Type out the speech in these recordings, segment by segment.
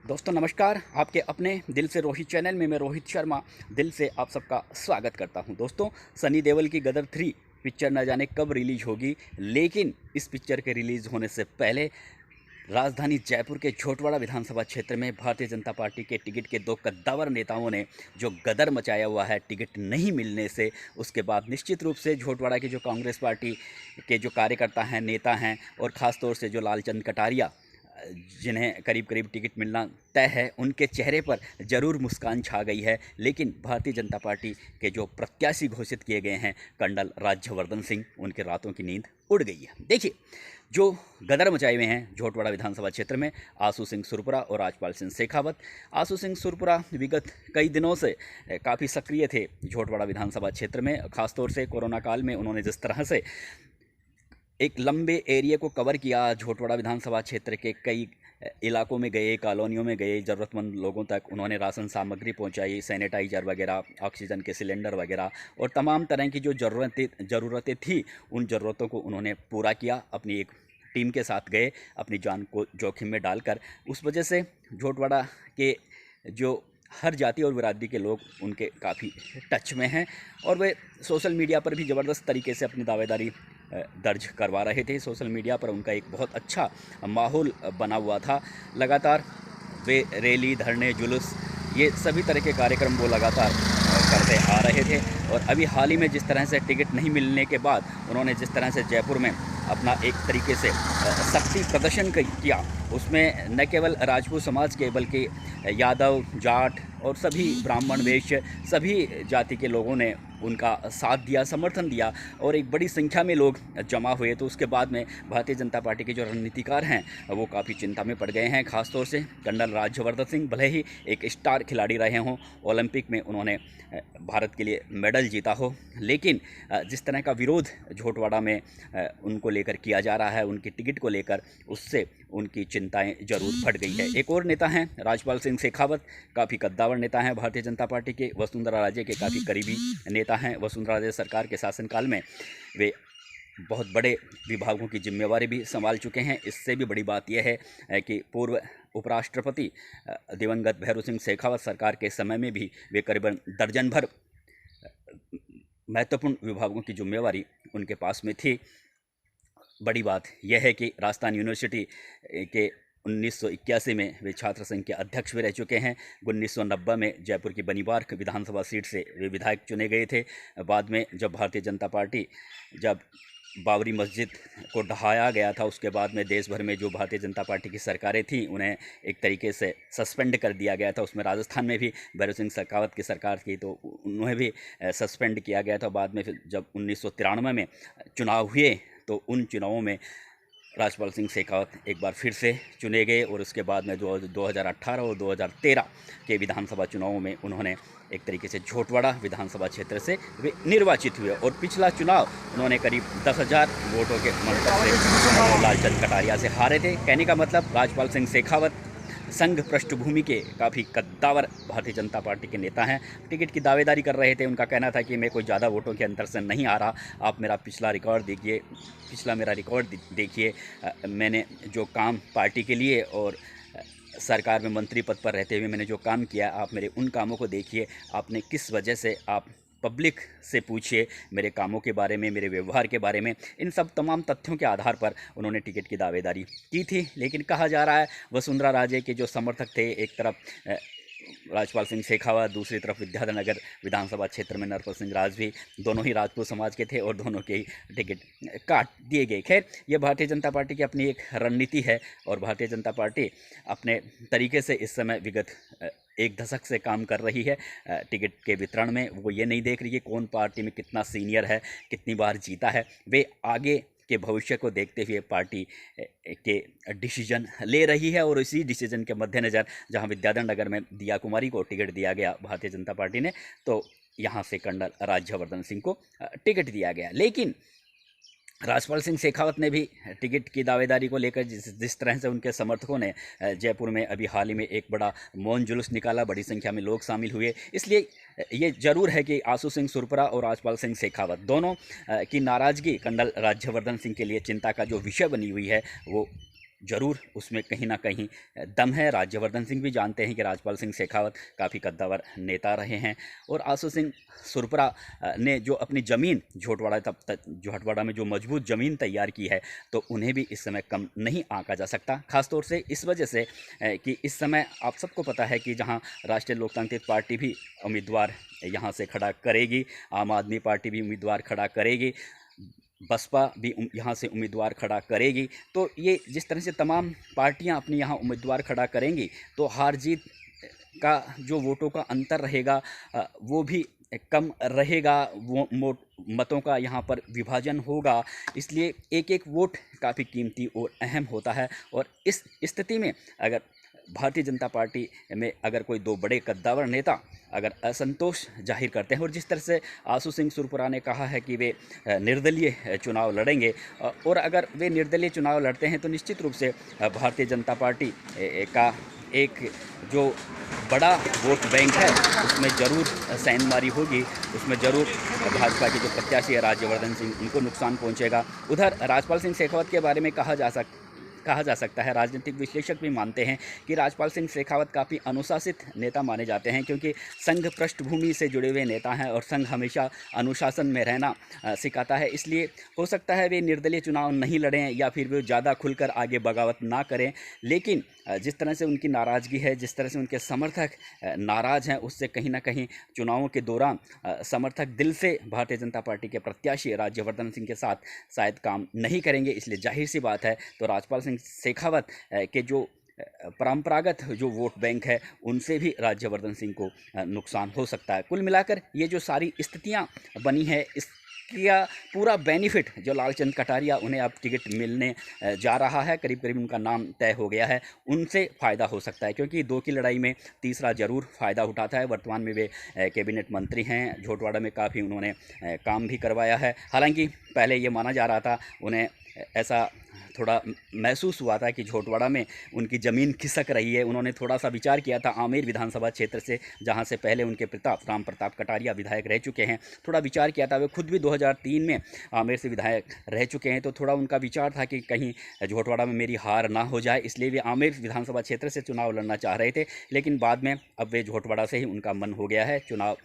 दोस्तों नमस्कार। आपके अपने दिल से रोहित चैनल में मैं रोहित शर्मा दिल से आप सबका स्वागत करता हूं। दोस्तों, सनी देओल की गदर 3 पिक्चर न जाने कब रिलीज होगी, लेकिन इस पिक्चर के रिलीज होने से पहले राजधानी जयपुर के झोटवाड़ा विधानसभा क्षेत्र में भारतीय जनता पार्टी के टिकट के 2 कद्दावर नेताओं ने जो गदर मचाया हुआ है टिकट नहीं मिलने से, उसके बाद निश्चित रूप से झोटवाड़ा की जो कांग्रेस पार्टी के जो कार्यकर्ता हैं, नेता हैं, और ख़ास तौर से जो लालचंद कटारिया जिन्हें करीब करीब टिकट मिलना तय है, उनके चेहरे पर ज़रूर मुस्कान छा गई है। लेकिन भारतीय जनता पार्टी के जो प्रत्याशी घोषित किए गए हैं कर्नल राज्यवर्धन सिंह, उनके रातों की नींद उड़ गई है। देखिए, जो गदर मचाए हुए हैं झोटवाड़ा विधानसभा क्षेत्र में आशू सिंह सुरपुरा और राजपाल सिंह शेखावत। आशू सिंह सुरपुरा विगत कई दिनों से काफ़ी सक्रिय थे झोटवाड़ा विधानसभा क्षेत्र में। ख़ासतौर से कोरोना काल में उन्होंने जिस तरह से एक लंबे एरिया को कवर किया, झोटवाड़ा विधानसभा क्षेत्र के कई इलाकों में गए, कॉलोनियों में गए, ज़रूरतमंद लोगों तक उन्होंने राशन सामग्री पहुंचाई, सैनिटाइज़र वगैरह, ऑक्सीजन के सिलेंडर वगैरह और तमाम तरह की जो ज़रूरतें थी, उन ज़रूरतों को उन्होंने पूरा किया। अपनी एक टीम के साथ गए, अपनी जान को जोखिम में डालकर। उस वजह से झोटवाड़ा के जो हर जाति और बिरादरी के लोग उनके काफ़ी टच में हैं, और वे सोशल मीडिया पर भी ज़बरदस्त तरीके से अपनी दावेदारी दर्ज करवा रहे थे। सोशल मीडिया पर उनका एक बहुत अच्छा माहौल बना हुआ था। लगातार वे रैली, धरने, जुलूस, ये सभी तरह के कार्यक्रम वो लगातार करते आ रहे थे। और अभी हाल ही में जिस तरह से टिकट नहीं मिलने के बाद उन्होंने जिस तरह से जयपुर में अपना एक तरीके से शक्ति प्रदर्शन किया, उसमें न केवल राजपूत समाज के बल्कि यादव, जाट और सभी ब्राह्मण, वैश्य, सभी जाति के लोगों ने उनका साथ दिया, समर्थन दिया, और एक बड़ी संख्या में लोग जमा हुए। तो उसके बाद में भारतीय जनता पार्टी के जो रणनीतिकार हैं वो काफ़ी चिंता में पड़ गए हैं। खासतौर से कर्नल राज्यवर्धन सिंह भले ही एक स्टार खिलाड़ी रहे हों, ओलंपिक में उन्होंने भारत के लिए मेडल जीता हो, लेकिन जिस तरह का विरोध झोटवाड़ा में उनको लेकर किया जा रहा है, उनकी टिकट को लेकर, उससे उनकी चिंताएं जरूर बढ़ गई है। एक और नेता हैं राजपाल सिंह शेखावत, काफ़ी कद्दावर नेता हैं भारतीय जनता पार्टी के, वसुंधरा राजे के काफ़ी करीबी नेता हैं। वसुंधरा राजे सरकार के शासनकाल में वे बहुत बड़े विभागों की जिम्मेवारी भी संभाल चुके हैं। इससे भी बड़ी बात यह है कि पूर्व उपराष्ट्रपति दिवंगत भैरू सिंह शेखावत सरकार के समय में भी वे करीबन दर्जन भर महत्वपूर्ण विभागों की जिम्मेवारी उनके पास में थी। बड़ी बात यह है कि राजस्थान यूनिवर्सिटी के 1981 में वे छात्र संघ के अध्यक्ष भी रह चुके हैं। 1990 में जयपुर की बनीबार्क विधानसभा सीट से वे विधायक चुने गए थे। बाद में जब भारतीय जनता पार्टी जब बाबरी मस्जिद को ढहाया गया था, उसके बाद में देश भर में जो भारतीय जनता पार्टी की सरकारें थीं उन्हें एक तरीके से सस्पेंड कर दिया गया था। उसमें राजस्थान में भी भैरू सिंह शेखावत की सरकार थी तो उन्हें भी सस्पेंड किया गया था। बाद में फिर जब 1993 में चुनाव हुए तो उन चुनावों में राजपाल सिंह शेखावत एक बार फिर से चुने गए, और उसके बाद में 2018 और 2013 के विधानसभा चुनावों में उन्होंने एक तरीके से झोटवाड़ा विधानसभा क्षेत्र से वे निर्वाचित हुए। और पिछला चुनाव उन्होंने करीब 10,000 वोटों के मंत्र से लालचंद कटारिया से हारे थे। कहने का मतलब राजपाल सिंह शेखावत संघ पृष्ठभूमि के काफ़ी कद्दावर भारतीय जनता पार्टी के नेता हैं। टिकट की दावेदारी कर रहे थे। उनका कहना था कि मैं कोई ज़्यादा वोटों के अंतर से नहीं आ रहा, आप मेरा पिछला रिकॉर्ड देखिए, मेरा रिकॉर्ड देखिए, मैंने जो काम पार्टी के लिए और सरकार में मंत्री पद पर रहते हुए मैंने जो काम किया, आप मेरे उन कामों को देखिए, आपने किस वजह से, आप पब्लिक से पूछिए मेरे कामों के बारे में, मेरे व्यवहार के बारे में। इन सब तमाम तथ्यों के आधार पर उन्होंने टिकट की दावेदारी की थी। लेकिन कहा जा रहा है वसुंधरा राजे के जो समर्थक थे, एक तरफ राजपाल सिंह शेखावत, दूसरी तरफ विद्याधर नगर विधानसभा क्षेत्र में नरपत सिंह राजवी, दोनों ही राजपूत समाज के थे और दोनों के ही टिकट काट दिए गए। खैर, ये भारतीय जनता पार्टी की अपनी एक रणनीति है, और भारतीय जनता पार्टी अपने तरीके से इस समय विगत एक दशक से काम कर रही है टिकट के वितरण में। वो ये नहीं देख रही है कौन पार्टी में कितना सीनियर है, कितनी बार जीता है। वे आगे के भविष्य को देखते हुए पार्टी के डिसीजन ले रही है, और इसी डिसीजन के मद्देनज़र जहां विद्याधर नगर में दिया कुमारी को टिकट दिया गया भारतीय जनता पार्टी ने, तो यहां से कर्नल राज्यवर्धन सिंह को टिकट दिया गया। लेकिन राजपाल सिंह शेखावत ने भी टिकट की दावेदारी को लेकर जिस तरह से उनके समर्थकों ने जयपुर में अभी हाल ही में एक बड़ा मौन जुलूस निकाला, बड़ी संख्या में लोग शामिल हुए। इसलिए ये जरूर है कि आशू सिंह सुरपुरा और राजपाल सिंह शेखावत दोनों की नाराज़गी कर्नल राज्यवर्धन सिंह के लिए चिंता का जो विषय बनी हुई है, वो ज़रूर उसमें कहीं ना कहीं दम है। राज्यवर्धन सिंह भी जानते हैं कि राजपाल सिंह शेखावत काफ़ी कद्दावर नेता रहे हैं, और आशु सिंह सुरपुरा ने जो अपनी ज़मीन जोहटवाड़ा में जो मजबूत ज़मीन तैयार की है, तो उन्हें भी इस समय कम नहीं आंका जा सकता। खासतौर से इस वजह से कि इस समय आप सबको पता है कि जहां राष्ट्रीय लोकतांत्रिक पार्टी भी उम्मीदवार यहां से खड़ा करेगी, आम आदमी पार्टी भी उम्मीदवार खड़ा करेगी, बसपा भी यहाँ से उम्मीदवार खड़ा करेगी, तो ये जिस तरह से तमाम पार्टियां अपनी यहाँ उम्मीदवार खड़ा करेंगी, तो हार जीत का जो वोटों का अंतर रहेगा वो भी कम रहेगा, वो मतों का यहाँ पर विभाजन होगा। इसलिए एक एक वोट काफ़ी कीमती और अहम होता है, और इस स्थिति में अगर भारतीय जनता पार्टी में अगर कोई दो बड़े कद्दावर नेता अगर असंतोष जाहिर करते हैं, और जिस तरह से आशु सिंह सुरपुरा ने कहा है कि वे निर्दलीय चुनाव लड़ेंगे, और अगर वे निर्दलीय चुनाव लड़ते हैं तो निश्चित रूप से भारतीय जनता पार्टी का एक जो बड़ा वोट बैंक है उसमें ज़रूर सेंधमारी होगी, उसमें ज़रूर भाजपा के जो प्रत्याशी है राज्यवर्धन सिंह, उनको नुकसान पहुंचेगा। उधर राजपाल सिंह शेखावत के बारे में कहा जा सकता है, राजनीतिक विश्लेषक भी मानते हैं कि राजपाल सिंह शेखावत काफ़ी अनुशासित नेता माने जाते हैं, क्योंकि संघ पृष्ठभूमि से जुड़े हुए नेता हैं और संघ हमेशा अनुशासन में रहना सिखाता है। इसलिए हो सकता है वे निर्दलीय चुनाव नहीं लड़ें या फिर वे ज़्यादा खुलकर आगे बगावत ना करें, लेकिन जिस तरह से उनकी नाराज़गी है, जिस तरह से उनके समर्थक नाराज़ हैं, उससे कहीं ना कहीं चुनावों के दौरान समर्थक दिल से भारतीय जनता पार्टी के प्रत्याशी राज्यवर्धन सिंह के साथ शायद काम नहीं करेंगे। इसलिए जाहिर सी बात है, तो राजपाल सिंह शेखावत के जो परंपरागत जो वोट बैंक है उनसे भी राज्यवर्धन सिंह को नुकसान हो सकता है। कुल मिलाकर ये जो सारी स्थितियां बनी है, इसका पूरा बेनिफिट जो लालचंद कटारिया उन्हें अब टिकट मिलने जा रहा है, करीब करीब उनका नाम तय हो गया है, उनसे फ़ायदा हो सकता है, क्योंकि दो की लड़ाई में तीसरा ज़रूर फ़ायदा उठाता है। वर्तमान में वे कैबिनेट मंत्री हैं, जोटवाड़ा में काफ़ी उन्होंने काम भी करवाया है। हालांकि पहले ये माना जा रहा था, उन्हें ऐसा थोड़ा महसूस हुआ था कि झोटवाड़ा में उनकी ज़मीन खिसक रही है। उन्होंने थोड़ा सा विचार किया था आमेर विधानसभा क्षेत्र से, जहां से पहले उनके पिता राम प्रताप कटारिया विधायक रह चुके हैं, थोड़ा विचार किया था। वे खुद भी 2003 में आमेर से विधायक रह चुके हैं, तो थोड़ा उनका विचार था कि कहीं झोटवाड़ा में मेरी हार ना हो जाए, इसलिए वे आमेर विधानसभा क्षेत्र से चुनाव लड़ना चाह रहे थे। लेकिन बाद में अब वे झोटवाड़ा से ही उनका मन हो गया है चुनाव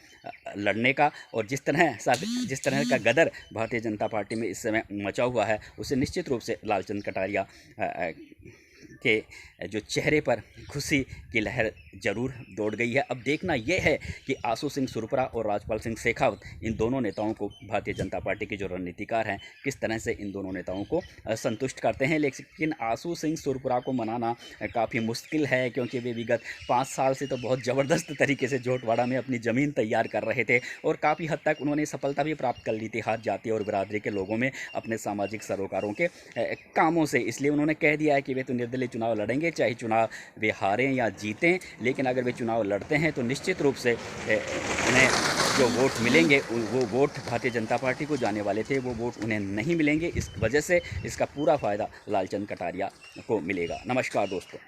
लड़ने का, और जिस तरह का गदर भारतीय जनता पार्टी में इस समय मचा हुआ है, उसे निश्चित रूप से लालचंद कटारिया के जो चेहरे पर खुशी की लहर जरूर दौड़ गई है। अब देखना यह है कि आशु सिंह सुरपुरा और राजपाल सिंह शेखावत, इन दोनों नेताओं को भारतीय जनता पार्टी के जो रणनीतिकार हैं किस तरह से इन दोनों नेताओं को संतुष्ट करते हैं। लेकिन आशु सिंह सुरपुरा को मनाना काफ़ी मुश्किल है, क्योंकि वे विगत 5 साल से तो बहुत ज़बरदस्त तरीके से जोटवाड़ा में अपनी ज़मीन तैयार कर रहे थे, और काफ़ी हद तक उन्होंने सफलता भी प्राप्त कर ली थी हर जाति और बिरादरी के लोगों में अपने सामाजिक सरोकारों के कामों से। इसलिए उन्होंने कह दिया है कि वे तो निर्दलीय चुनाव लड़ेंगे, चाहे चुनाव वे हारें या जीतें, लेकिन अगर वे चुनाव लड़ते हैं तो निश्चित रूप से उन्हें जो वोट मिलेंगे वो वोट भारतीय जनता पार्टी को जाने वाले थे, वो वोट उन्हें नहीं मिलेंगे। इस वजह से इसका पूरा फ़ायदा लालचंद कटारिया को मिलेगा। नमस्कार दोस्तों।